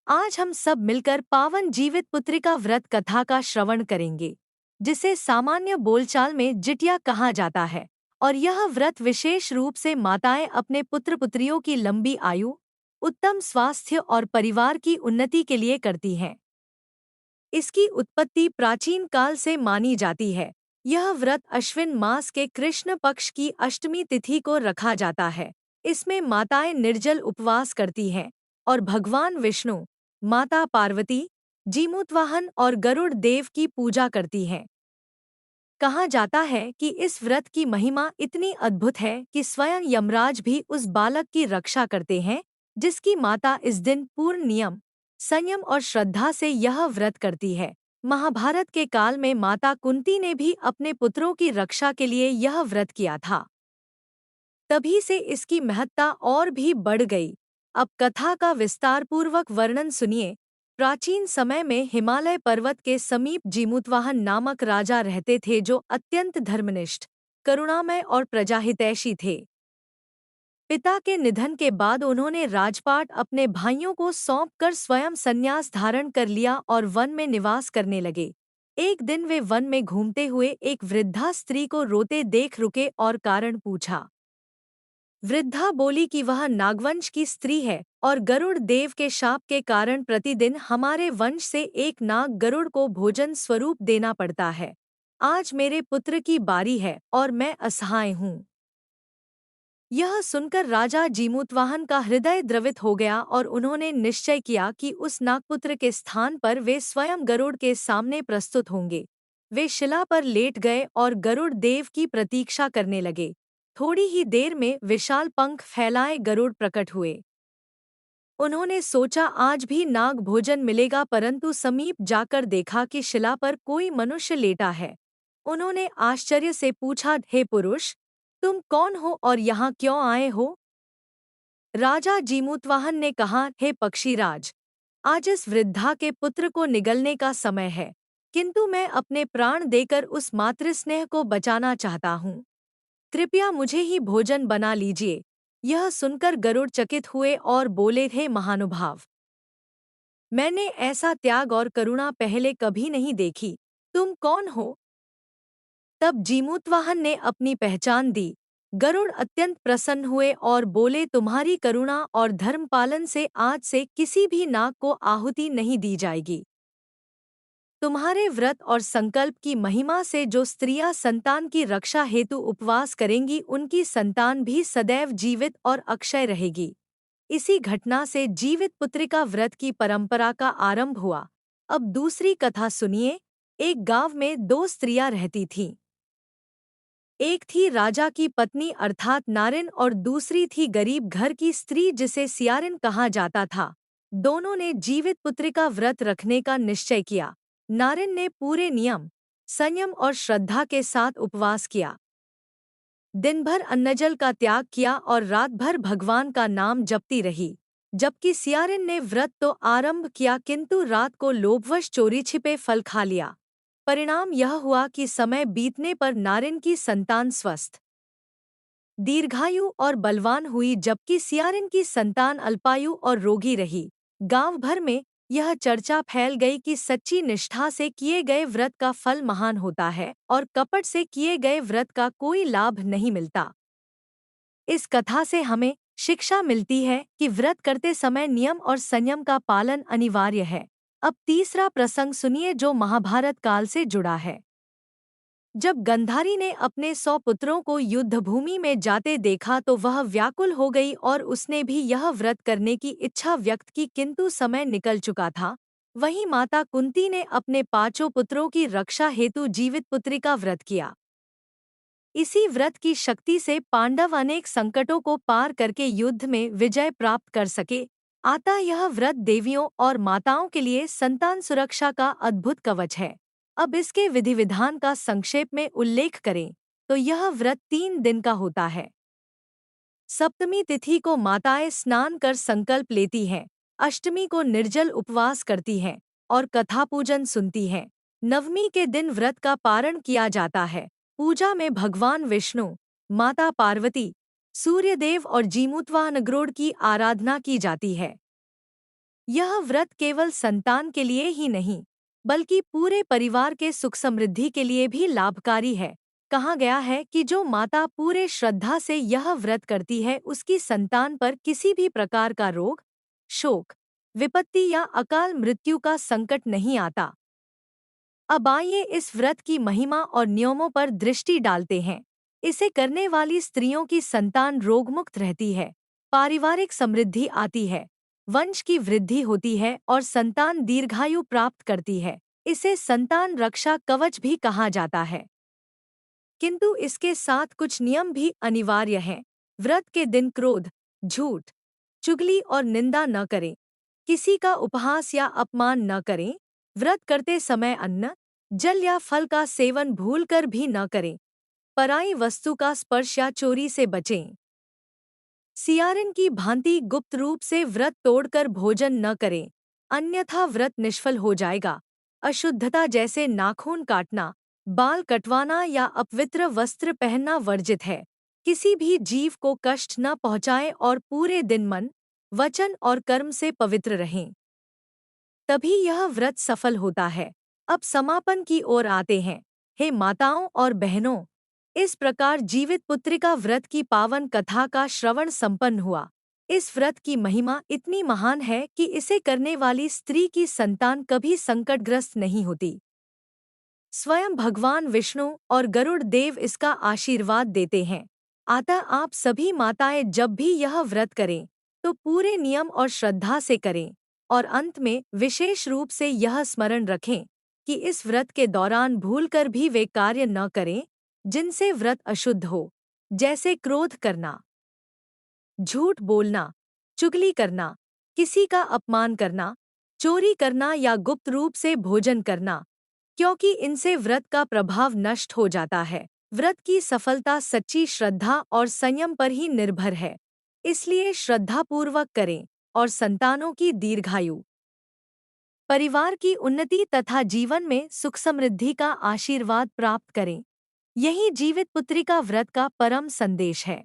आज हम सब मिलकर पावन जीवित पुत्रिका व्रत कथा का श्रवण करेंगे, जिसे सामान्य बोलचाल में जिटिया कहा जाता है। और यह व्रत विशेष रूप से माताएं अपने पुत्र पुत्रियों की लंबी आयु, उत्तम स्वास्थ्य और परिवार की उन्नति के लिए करती हैं। इसकी उत्पत्ति प्राचीन काल से मानी जाती है। यह व्रत अश्विन मास के कृष्ण पक्ष की अष्टमी तिथि को रखा जाता है। इसमें माताएं निर्जल उपवास करती हैं और भगवान विष्णु, माता पार्वती, जीमूतवाहन और गरुड़ देव की पूजा करती हैं। कहा जाता है कि इस व्रत की महिमा इतनी अद्भुत है कि स्वयं यमराज भी उस बालक की रक्षा करते हैं, जिसकी माता इस दिन पूर्ण नियम, संयम और श्रद्धा से यह व्रत करती है। महाभारत के काल में माता कुंती ने भी अपने पुत्रों की रक्षा के लिए यह व्रत किया था। तभी से इसकी महत्ता और भी बढ़ गई। अब कथा का विस्तारपूर्वक वर्णन सुनिए। प्राचीन समय में हिमालय पर्वत के समीप जीमूतवाहन नामक राजा रहते थे, जो अत्यंत धर्मनिष्ठ, करुणामय और प्रजाहितैषी थे। पिता के निधन के बाद उन्होंने राजपाट अपने भाइयों को सौंपकर स्वयं संन्यास धारण कर लिया और वन में निवास करने लगे। एक दिन वे वन में घूमते हुए एक वृद्धा स्त्री को रोते देख रुके और कारण पूछा। वृद्धा बोली कि वह नागवंश की स्त्री है और गरुड़ देव के शाप के कारण प्रतिदिन हमारे वंश से एक नाग गरुड़ को भोजन स्वरूप देना पड़ता है। आज मेरे पुत्र की बारी है और मैं असहाय हूँ। यह सुनकर राजा जीमूतवाहन का हृदय द्रवित हो गया और उन्होंने निश्चय किया कि उस नागपुत्र के स्थान पर वे स्वयं गरुड़ के सामने प्रस्तुत होंगे। वे शिला पर लेट गए और गरुड़ देव की प्रतीक्षा करने लगे। थोड़ी ही देर में विशाल पंख फैलाए गरुड़ प्रकट हुए। उन्होंने सोचा आज भी नाग भोजन मिलेगा, परंतु समीप जाकर देखा कि शिला पर कोई मनुष्य लेटा है। उन्होंने आश्चर्य से पूछा, हे पुरुष, तुम कौन हो और यहाँ क्यों आए हो? राजा जीमूतवाहन ने कहा, हे पक्षीराज, आज इस वृद्धा के पुत्र को निगलने का समय है, किंतु मैं अपने प्राण देकर उस मातृस्नेह को बचाना चाहता हूँ। कृपया मुझे ही भोजन बना लीजिए। यह सुनकर गरुड़ चकित हुए और बोले, हे महानुभाव, मैंने ऐसा त्याग और करुणा पहले कभी नहीं देखी। तुम कौन हो? तब जीमूतवाहन ने अपनी पहचान दी। गरुड़ अत्यंत प्रसन्न हुए और बोले, तुम्हारी करुणा और धर्मपालन से आज से किसी भी नाग को आहुति नहीं दी जाएगी। तुम्हारे व्रत और संकल्प की महिमा से जो स्त्रियां संतान की रक्षा हेतु उपवास करेंगी, उनकी संतान भी सदैव जीवित और अक्षय रहेगी। इसी घटना से जीवित पुत्रिका व्रत की परंपरा का आरंभ हुआ। अब दूसरी कथा सुनिए। एक गांव में दो स्त्रियां रहती थीं। एक थी राजा की पत्नी अर्थात नारिन और दूसरी थी गरीब घर की स्त्री जिसे सियारिन कहा जाता था। दोनों ने जीवित पुत्रिका व्रत रखने का निश्चय किया। नारिन ने पूरे नियम, संयम और श्रद्धा के साथ उपवास किया। दिन भर अन्नजल का त्याग किया और रात भर भगवान का नाम जपती रही। जबकि सियारिन ने व्रत तो आरंभ किया, किंतु रात को लोभवश चोरी छिपे फल खा लिया। परिणाम यह हुआ कि समय बीतने पर नारिन की संतान स्वस्थ, दीर्घायु और बलवान हुई, जबकि सियारिन की संतान अल्पायु और रोगी रही। गांव भर में यह चर्चा फैल गई कि सच्ची निष्ठा से किए गए व्रत का फल महान होता है और कपट से किए गए व्रत का कोई लाभ नहीं मिलता। इस कथा से हमें शिक्षा मिलती है कि व्रत करते समय नियम और संयम का पालन अनिवार्य है। अब तीसरा प्रसंग सुनिए, जो महाभारत काल से जुड़ा है। जब गंधारी ने अपने 100 पुत्रों को युद्धभूमि में जाते देखा तो वह व्याकुल हो गई और उसने भी यह व्रत करने की इच्छा व्यक्त की, किंतु समय निकल चुका था। वहीं माता कुंती ने अपने 5 पुत्रों की रक्षा हेतु जीवित पुत्री का व्रत किया। इसी व्रत की शक्ति से पांडव अनेक संकटों को पार करके युद्ध में विजय प्राप्त कर सके। अतः यह व्रत देवियों और माताओं के लिए संतान सुरक्षा का अद्भुत कवच है। अब इसके विधि विधान का संक्षेप में उल्लेख करें तो यह व्रत 3 दिन का होता है। सप्तमी तिथि को माताएं स्नान कर संकल्प लेती हैं, अष्टमी को निर्जल उपवास करती हैं और कथा पूजन सुनती हैं। नवमी के दिन व्रत का पारण किया जाता है। पूजा में भगवान विष्णु, माता पार्वती, सूर्यदेव और जीमूतवाहन गरुड़ की आराधना की जाती है। यह व्रत केवल संतान के लिए ही नहीं, बल्कि पूरे परिवार के सुख समृद्धि के लिए भी लाभकारी है। कहा गया है कि जो माता पूरे श्रद्धा से यह व्रत करती है, उसकी संतान पर किसी भी प्रकार का रोग, शोक, विपत्ति या अकाल मृत्यु का संकट नहीं आता। अब आइए इस व्रत की महिमा और नियमों पर दृष्टि डालते हैं। इसे करने वाली स्त्रियों की संतान रोगमुक्त रहती है, पारिवारिक समृद्धि आती है, वंश की वृद्धि होती है और संतान दीर्घायु प्राप्त करती है। इसे संतान रक्षा कवच भी कहा जाता है। किंतु इसके साथ कुछ नियम भी अनिवार्य हैं। व्रत के दिन क्रोध, झूठ, चुगली और निंदा न करें। किसी का उपहास या अपमान न करें। व्रत करते समय अन्न, जल या फल का सेवन भूलकर भी न करें। पराई वस्तु का स्पर्श या चोरी से बचें। सियारिन की भांति गुप्त रूप से व्रत तोड़कर भोजन न करें, अन्यथा व्रत निष्फल हो जाएगा। अशुद्धता जैसे नाखून काटना, बाल कटवाना या अपवित्र वस्त्र पहनना वर्जित है। किसी भी जीव को कष्ट न पहुंचाएं और पूरे दिन मन, वचन और कर्म से पवित्र रहें। तभी यह व्रत सफल होता है। अब समापन की ओर आते हैं। हे माताओं और बहनों, इस प्रकार जीवित पुत्रिका व्रत की पावन कथा का श्रवण संपन्न हुआ। इस व्रत की महिमा इतनी महान है कि इसे करने वाली स्त्री की संतान कभी संकटग्रस्त नहीं होती। स्वयं भगवान विष्णु और गरुड़ देव इसका आशीर्वाद देते हैं। अतः आप सभी माताएं जब भी यह व्रत करें, तो पूरे नियम और श्रद्धा से करें और अंत में विशेष रूप से यह स्मरण रखें कि इस व्रत के दौरान भूलकर भी वे कार्य न करें जिनसे व्रत अशुद्ध हो, जैसे क्रोध करना, झूठ बोलना, चुगली करना, किसी का अपमान करना, चोरी करना या गुप्त रूप से भोजन करना, क्योंकि इनसे व्रत का प्रभाव नष्ट हो जाता है। व्रत की सफलता सच्ची श्रद्धा और संयम पर ही निर्भर है। इसलिए श्रद्धापूर्वक करें और संतानों की दीर्घायु, परिवार की उन्नति तथा जीवन में सुख समृद्धि का आशीर्वाद प्राप्त करें। यही जीवित पुत्रिका व्रत का परम संदेश है।